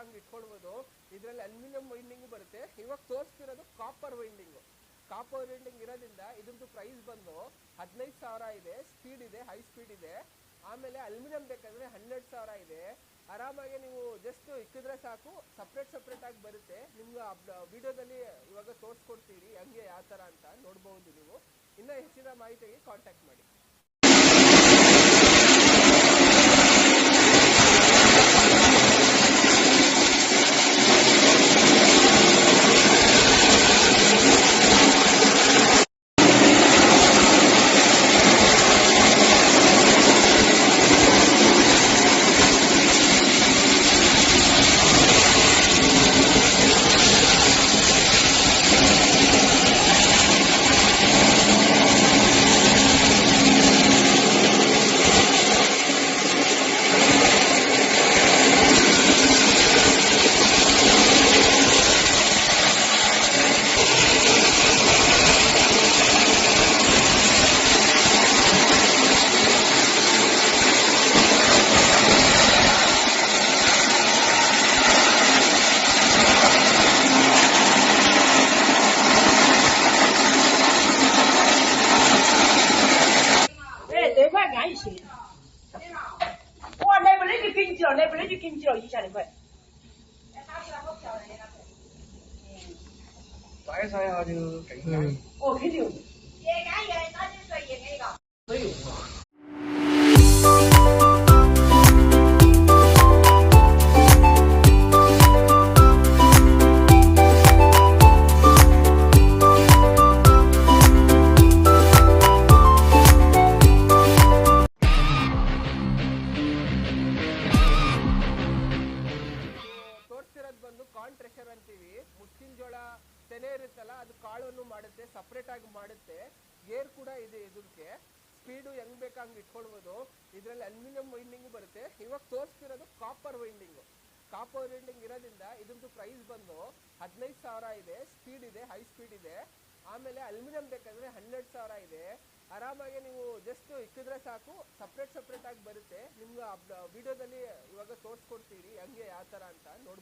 ಹಂಗೆ ಇಟ್ಕೊಳ್ಬೋದು. ಇದರಲ್ಲಿ aluminium winding ಬರುತ್ತೆ. ಇವಾಗ ತೋರಿಸ್ತಿರೋದು ಕಾಪರ್ ವೈಂಡಿಂಗ್. ಕಾಪರ್ ವೈಂಡಿಂಗ್ ಇರೋದ್ರಿಂದ ಇದ್ರದ್ದು ಪ್ರೈಸ್ ಬಂದು 15,000 ಇದೆ. ಸ್ಪೀಡ್ ಇದೆ, ಹೈ ಸ್ಪೀಡ್ ಇದೆ. ಆಮೇಲೆ ಅಲ್ಯೂಮಿನಿಯಂ ಬೇಕಂದ್ರೆ 12,000 ಇದೆ. ಆರಾಮಾಗಿ ನೀವು ಜಸ್ಟ್ ಇಕ್ಕಿದ್ರೆ ಸಾಕು, ಸಪ್ರೇಟ್ ಆಗಿ ಬರುತ್ತೆ. ನಿಮ್ಗೆ ವಿಡಿಯೋದಲ್ಲಿ ಇವಾಗ ತೋರಿಸ್ಕೊಡ್ತೀವಿ ಹಂಗೆ ಯಾವ ತರ ಅಂತ ನೋಡ್ಬಹುದು. ನೀವು ಇನ್ನೂ ಹೆಚ್ಚಿನ ಮಾಹಿತಿಗೆ ಕಾಂಟ್ಯಾಕ್ಟ್ ಮಾಡಿ.哇，那不能就给你了，那不能就给你了，1000块。晒晒下就更干。哦，肯定。越干越打进水越那个。所以。ಬಂದು ಕಾರ್ನ್ ಟ್ರೆಷರ್ ಅಂತೀವಿ. ಮುಸ್ಕಿನ ಜೋಳ ತೆನೆ ಇರುತ್ತಲ್ಲ, ಅದು ಕಾಳನ್ನು ಮಾಡುತ್ತೆ, ಸಪ್ರೇಟ್ ಆಗಿ ಮಾಡುತ್ತೆ. ಗೇರ್ ಕೂಡ ಇದೆ ಇದಕ್ಕೆ. ಸ್ಪೀಡು ಹೆಂಗ್ ಬೇಕಂಗ್ ಇಟ್ಕೊಳ್ಬೋದು. ಇದರಲ್ಲಿ ಅಲ್ಯೂಮಿನಿಯಂ ವೈಂಡಿಂಗ್ ಬರುತ್ತೆ. ಇವಾಗ ತೋರಿಸ್ತಿರೋದು ಕಾಪರ್ ವೈಂಡಿಂಗ್. ಕಾಪರ್ ವೈಂಡಿಂಗ್ ಇರೋದ್ರಿಂದ ಇದ್ರದ್ದು ಪ್ರೈಸ್ ಬಂದು 15,000 ಇದೆ. ಸ್ಪೀಡ್ ಇದೆ, ಹೈ ಸ್ಪೀಡ್ ಇದೆ. ಆಮೇಲೆ ಅಲ್ಯೂಮಿನಿಯಂ ಬೇಕಂದ್ರೆ 12,000 ಇದೆ. ಆರಾಮಾಗಿ ನೀವು ಜಸ್ಟ್ ಇಕ್ಕಿದ್ರೆ ಸಾಕು, ಸಪ್ರೇಟ್ ಆಗಿ ಬರುತ್ತೆ. ನಿಮ್ಗೆ ವಿಡಿಯೋದಲ್ಲಿ ಇವಾಗ ತೋರಿಸ್ಕೊಡ್ತೀವಿ ಹಂಗೆ ಯಾವ ತರ ಅಂತ ನೋಡ್ಬೋದು.